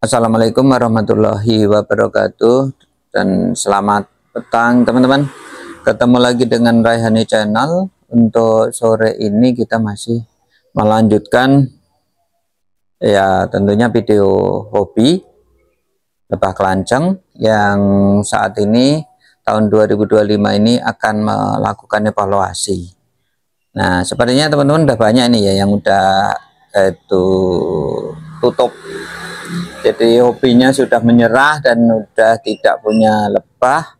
Assalamualaikum warahmatullahi wabarakatuh, dan selamat petang teman-teman. Ketemu lagi dengan Raihani Channel. Untuk sore ini kita masih melanjutkan ya tentunya video hobi lebah kelanceng yang saat ini tahun 2025 ini akan melakukan evaluasi. Nah, sepertinya teman-teman udah banyak nih ya yang udah tutup. Jadi hobinya sudah menyerah dan sudah tidak punya lebah,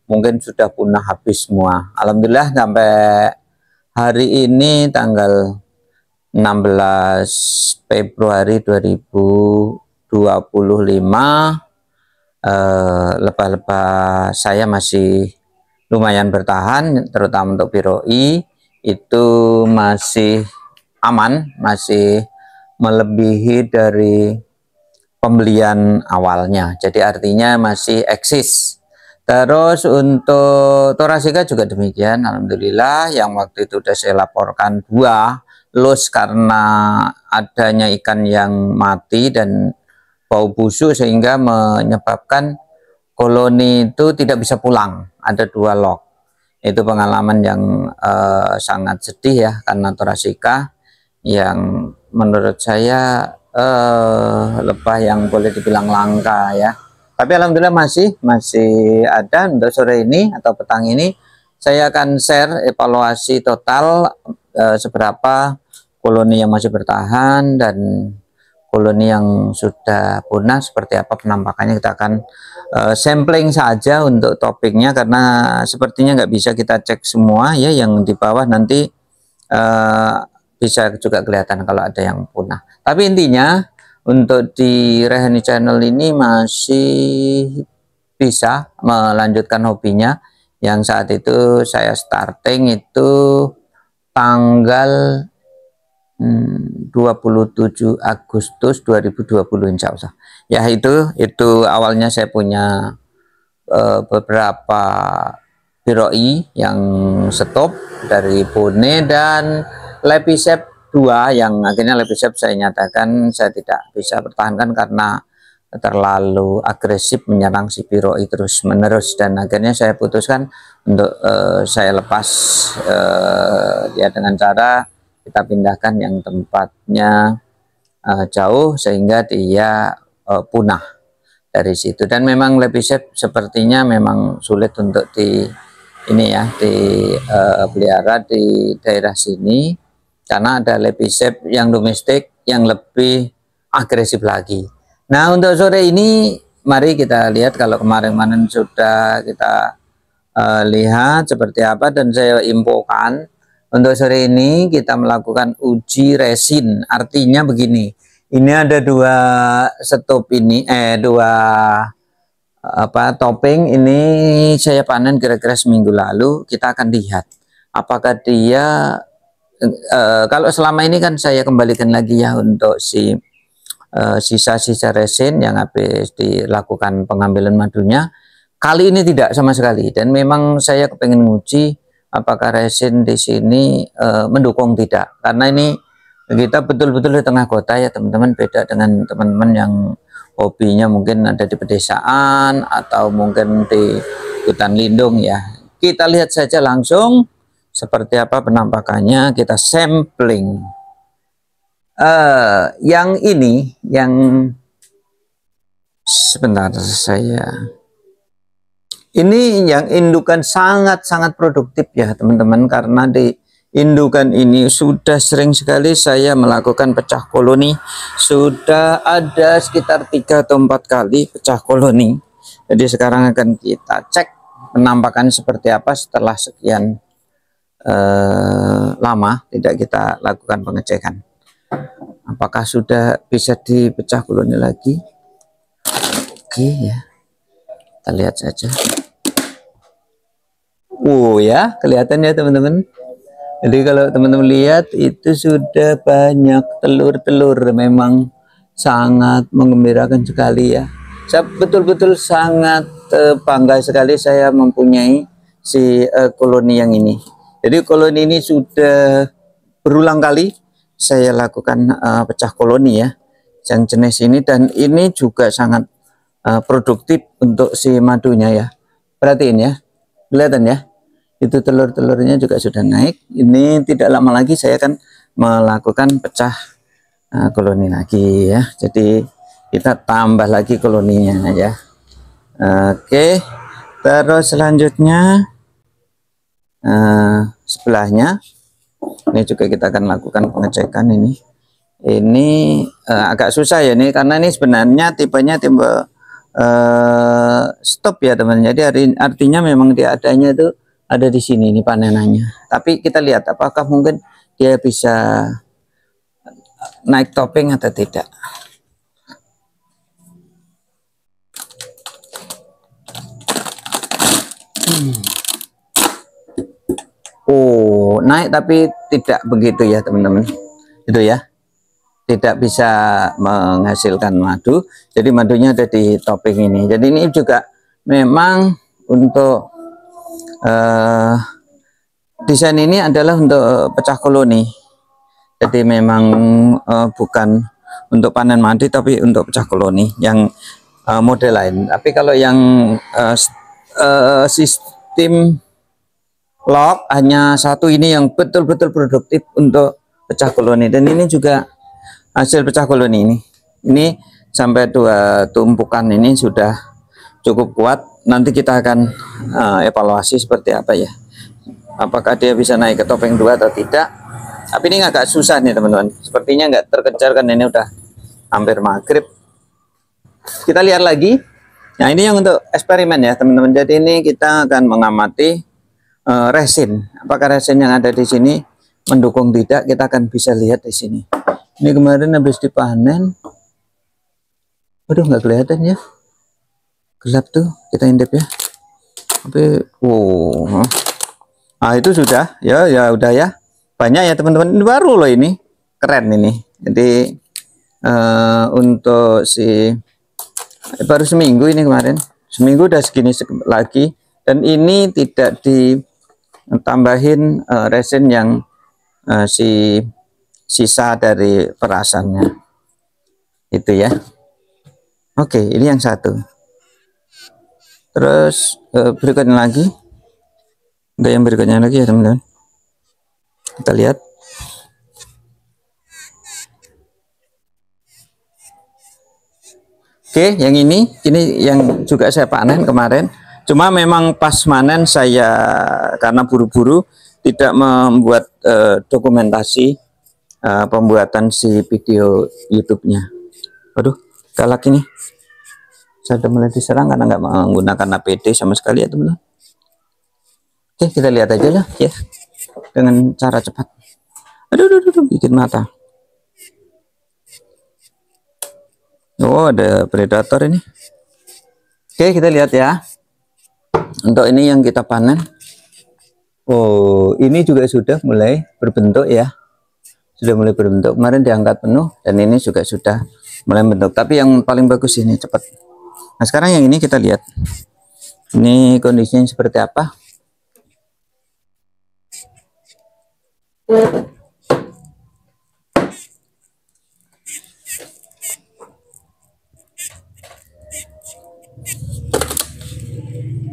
mungkin sudah punah habis semua. Alhamdulillah sampai hari ini tanggal 16 Februari 2025, lebah-lebah saya masih lumayan bertahan, terutama untuk biroi itu masih aman, masih melebihi dari pembelian awalnya, jadi artinya masih eksis. Terus untuk Thoracea juga demikian, alhamdulillah. Yang waktu itu sudah saya laporkan dua los karena adanya ikan yang mati dan bau busuk sehingga menyebabkan koloni itu tidak bisa pulang, ada dua log. Itu pengalaman yang sangat sedih ya, karena Thoracea yang menurut saya lebah yang boleh dibilang langka ya. Tapi alhamdulillah masih ada. Untuk sore ini atau petang ini saya akan share evaluasi total seberapa koloni yang masih bertahan dan koloni yang sudah punah seperti apa penampakannya. Kita akan sampling saja untuk topiknya, karena sepertinya nggak bisa kita cek semua ya. Yang di bawah nanti bisa juga kelihatan kalau ada yang punah. Tapi intinya untuk di Raihani Channel ini masih bisa melanjutkan hobinya. Yang saat itu saya starting itu tanggal 27 Agustus 2020 insya Allah. Ya itu awalnya saya punya beberapa biroi yang stop dari Bone dan Lepisep 2, yang akhirnya Lepisep saya nyatakan saya tidak bisa pertahankan karena terlalu agresif menyerang si biroi terus menerus, dan akhirnya saya putuskan untuk saya lepas dia dengan cara kita pindahkan yang tempatnya jauh sehingga dia punah dari situ. Dan memang Lepisep sepertinya memang sulit untuk pelihara di daerah sini, karena ada Lepisep yang domestik yang lebih agresif lagi. Nah, untuk sore ini mari kita lihat. Kalau kemarin-kemarin sudah kita lihat seperti apa, dan saya infokan untuk sore ini kita melakukan uji resin. Artinya begini, ini ada dua stop ini, topping ini saya panen kira-kira seminggu lalu. Kita akan lihat apakah dia kalau selama ini kan saya kembalikan lagi ya untuk sisa-sisa resin yang habis dilakukan pengambilan madunya. Kali ini tidak sama sekali, dan memang saya kepengen nguji apakah resin di sini mendukung tidak, karena ini kita betul-betul di tengah kota ya teman-teman, beda dengan teman-teman yang hobinya mungkin ada di pedesaan atau mungkin di hutan lindung ya. Kita lihat saja langsung seperti apa penampakannya, kita sampling. Yang ini, yang sebentar ini yang indukan sangat-sangat produktif ya teman-teman, karena di indukan ini sudah sering sekali saya melakukan pecah koloni. Sudah ada sekitar 3 atau 4 kali pecah koloni. Jadi sekarang akan kita cek penampakan seperti apa setelah sekian lama tidak kita lakukan pengecekan. Apakah sudah bisa dipecah koloni lagi? Oke ya, kita lihat saja. Ya, kelihatan ya teman-teman. Jadi kalau teman-teman lihat itu sudah banyak telur-telur, memang sangat menggembirakan sekali ya. Saya betul-betul sangat bangga sekali saya mempunyai si koloni yang ini. Jadi koloni ini sudah berulang kali saya lakukan pecah koloni ya. yang jenis ini, dan ini juga sangat produktif untuk si madunya ya. Perhatiin ya, kelihatan ya, itu telur-telurnya juga sudah naik. Ini tidak lama lagi saya akan melakukan pecah koloni lagi ya, jadi kita tambah lagi koloninya ya. Oke, terus selanjutnya sebelahnya ini juga kita akan lakukan pengecekan. Ini agak susah ya ini, karena ini sebenarnya tipenya tipe stop ya teman. Jadi artinya memang dia adanya itu ada di sini, ini panenannya. Tapi kita lihat apakah mungkin dia bisa naik topping atau tidak. Oh, naik tapi tidak begitu ya teman-teman. Itu ya, tidak bisa menghasilkan madu. Jadi madunya ada di topping ini. Jadi ini juga memang untuk desain ini adalah untuk pecah koloni. Jadi memang bukan untuk panen madu, tapi untuk pecah koloni yang model lain. Tapi kalau yang sistem lock hanya satu ini yang betul-betul produktif untuk pecah koloni, dan ini juga hasil pecah koloni ini sampai 2 tumpukan ini sudah cukup kuat. Nanti kita akan evaluasi seperti apa ya, apakah dia bisa naik ke topping 2 atau tidak. Tapi ini agak susah nih teman-teman, sepertinya nggak terkejar kan ini udah hampir maghrib. Kita lihat lagi. Nah, ini yang untuk eksperimen ya teman-teman. Jadi ini kita akan mengamati resin, apakah resin yang ada di sini mendukung tidak. Kita akan bisa lihat di sini. Ini kemarin habis dipanen. Waduh, nggak kelihatan ya, gelap tuh, kita intip ya. Tapi nah itu sudah ya, udah ya, banyak ya teman-teman. Ini baru loh, ini keren ini. Jadi untuk si baru seminggu ini, kemarin seminggu udah segini lagi, dan ini tidak ditambahin resin yang sisa dari perasannya itu ya. Oke, ini yang satu. Terus berikutnya lagi, untuk yang berikutnya lagi ya teman-teman, kita lihat. Oke, yang ini yang juga saya panen kemarin. Cuma memang pas panen saya karena buru-buru tidak membuat dokumentasi pembuatan si video YouTube-nya. Waduh, galak ini. Saya udah mulai diserang karena nggak menggunakan APD sama sekali ya teman-teman. Oke, kita lihat aja lah ya, dengan cara cepat. Aduh, bikin mata. Oh, ada predator ini. Oke, kita lihat ya. Untuk ini yang kita panen. Oh, ini juga sudah mulai berbentuk ya. Sudah mulai berbentuk. Kemarin diangkat penuh, dan ini juga sudah mulai bentuk. Tapi yang paling bagus ini cepat. Nah, sekarang yang ini kita lihat. Ini kondisinya seperti apa?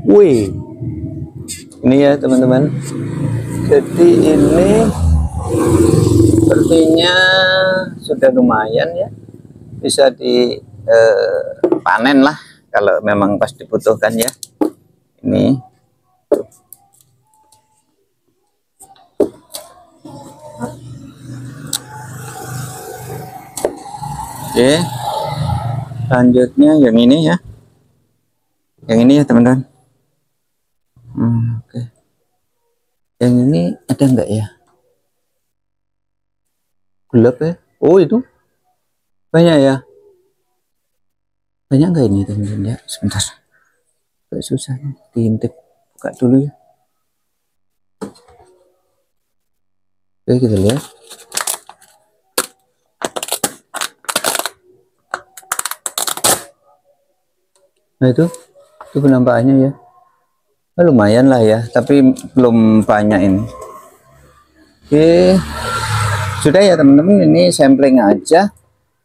Wih, ini ya teman-teman. Jadi ini sepertinya sudah lumayan ya, bisa dipanen lah kalau memang pas dibutuhkan ya. Ini oke, selanjutnya yang ini ya, teman-teman. Oke, yang ini ada enggak ya, gelap ya. Oh, itu banyak ya, banyak enggak ini teman-teman ya. Sebentar, agak susah nih diintip, buka dulu ya. Oke, kita lihat. Nah, itu penampakannya ya. Lumayan lah ya, tapi belum banyak ini. Oke, sudah ya teman-teman, ini sampling aja.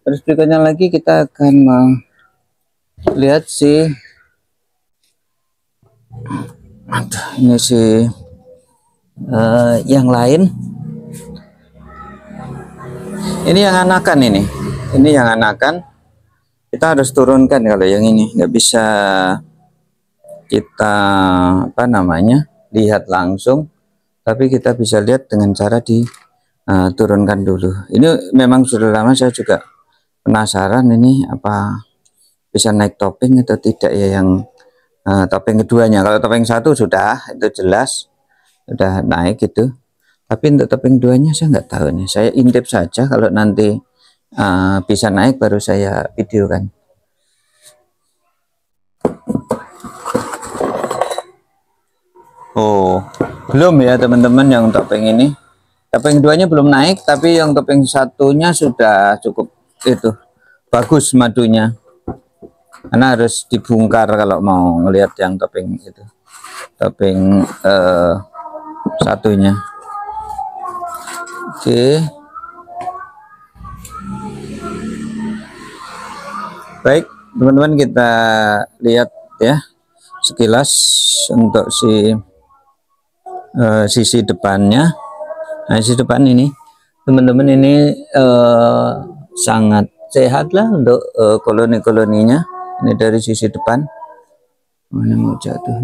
Terus berikutnya lagi kita akan melihat si ini si yang lain. Ini yang anakan ini yang anakan. Kita harus turunkan kalau yang ini nggak bisa kita lihat langsung, tapi kita bisa lihat dengan cara diturunkan dulu. Ini memang sudah lama saya juga penasaran ini apa bisa naik topeng atau tidak ya, yang topeng keduanya. Kalau topeng satu sudah, itu jelas sudah naik gitu, tapi untuk topeng duanya saya nggak tahu nih. Saya intip saja, kalau nanti bisa naik baru saya videokan. Oh, belum ya teman-teman, yang topeng ini. Topeng keduanya belum naik, tapi yang topeng satunya sudah cukup itu bagus madunya. Karena harus dibongkar kalau mau ngelihat yang topeng itu. Topeng satunya. Oke. Baik, teman-teman, kita lihat ya sekilas untuk sisi depannya. Nah, sisi depan ini teman-teman ini sangat sehat lah untuk koloni-koloninya. Ini dari sisi depan. Mana mau jatuh?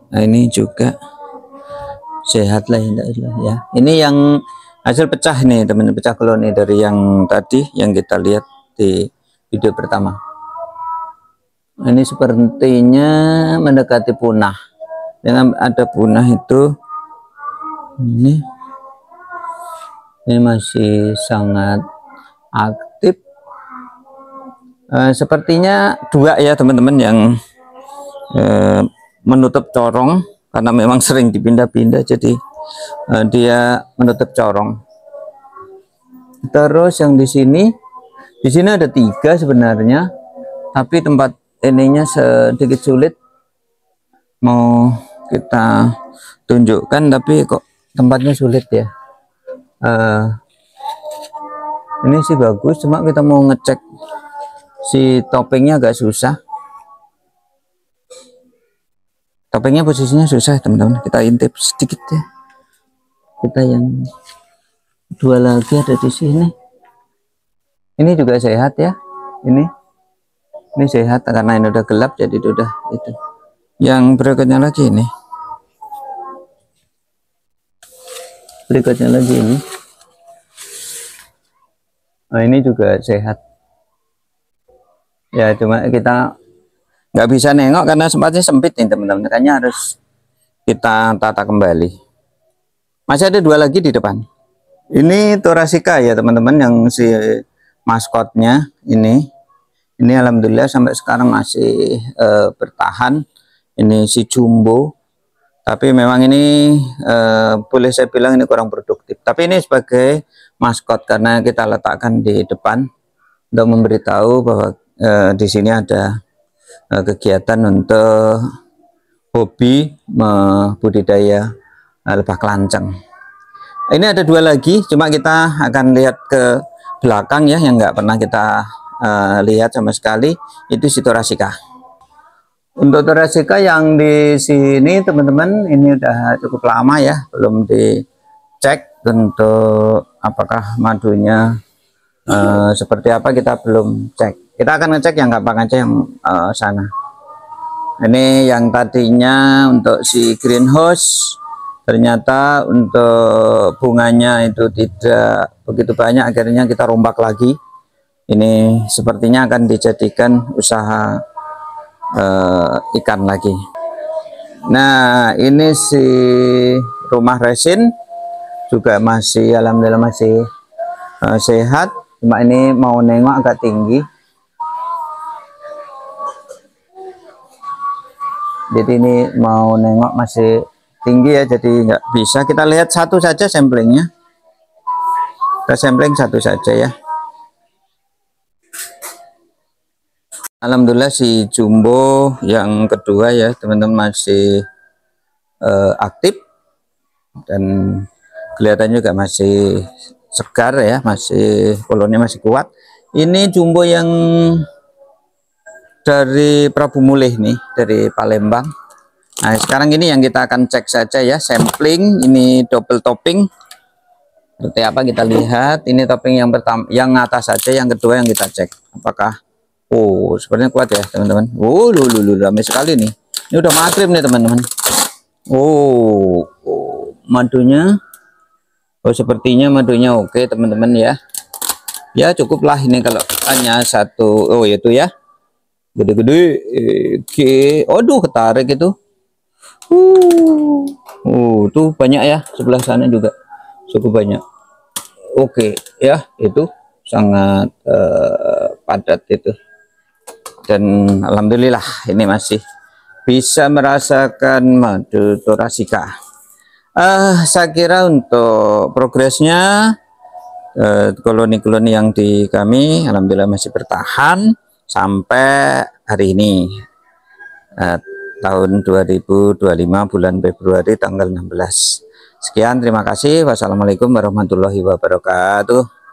Nah, ini juga sehat lah ya. Ini yang hasil pecah nih teman-teman, pecah koloni dari yang tadi yang kita lihat di video pertama. Ini sepertinya mendekati punah. Dengan ada punah itu, ini masih sangat aktif. Sepertinya dua ya teman-teman yang menutup corong, karena memang sering dipindah-pindah, jadi dia menutup corong. Terus yang di sini ada 3 sebenarnya, tapi tempat ininya sedikit sulit mau kita tunjukkan, tapi kok tempatnya sulit ya. Ini sih bagus, cuma kita mau ngecek si topengnya agak susah. Topengnya posisinya susah teman-teman, kita intip sedikit ya. Kita yang 2 lagi ada di sini. Ini juga sehat ya. Ini sehat karena ini udah gelap, jadi udah itu. Yang berikutnya lagi ini. Berikutnya lagi ini. Nah, ini juga sehat. Ya, cuma kita nggak bisa nengok karena tempatnya sempit nih teman-teman. Makanya harus kita tata kembali. Masih ada 2 lagi di depan. Ini Thoracea ya teman-teman, yang si maskotnya ini. Ini alhamdulillah sampai sekarang masih bertahan. Ini si jumbo, tapi memang ini boleh saya bilang ini kurang produktif, tapi ini sebagai maskot karena kita letakkan di depan untuk memberitahu bahwa di sini ada kegiatan untuk hobi budidaya lebah kelanceng. Ini ada 2 lagi, cuma kita akan lihat ke belakang ya, yang nggak pernah kita lihat sama sekali. Itu si Thoracea. Untuk Thoracea yang di sini teman-teman, ini udah cukup lama ya, belum dicek untuk apakah madunya seperti apa, kita belum cek. Kita akan ngecek yang gampang aja, yang sana. Ini yang tadinya untuk si greenhouse, ternyata untuk bunganya itu tidak begitu banyak, akhirnya kita rombak lagi. Ini sepertinya akan dijadikan usaha ikan lagi. Nah, ini si rumah resin juga masih alhamdulillah masih sehat, cuma ini mau nengok agak tinggi, jadi ini mau nengok masih tinggi ya, jadi nggak bisa. Kita lihat satu saja samplingnya, kita sampling satu saja ya. Alhamdulillah si jumbo yang kedua ya teman-teman masih aktif. dan kelihatan juga masih segar ya, masih koloni masih kuat. Ini jumbo yang dari Prabu Mulih nih, dari Palembang. Nah sekarang ini yang kita akan cek saja ya, sampling. Ini double topping seperti apa kita lihat. Ini topping yang pertama, yang atas saja, yang kedua yang kita cek apakah sepertinya kuat ya teman-teman. Ramai sekali nih, ini udah maghrib nih teman-teman. Madunya sepertinya madunya oke teman-teman ya. Ya cukuplah ini kalau hanya satu. Itu ya gede-gede. Aduh ketarik itu. Tuh banyak ya, sebelah sana juga cukup banyak. Oke ya, itu sangat padat itu. Dan alhamdulillah ini masih bisa merasakan madu Thoracica. Saya kira untuk progresnya koloni-koloni yang di kami alhamdulillah masih bertahan sampai hari ini, tahun 2025 bulan Februari tanggal 16. Sekian, terima kasih. Wassalamualaikum warahmatullahi wabarakatuh.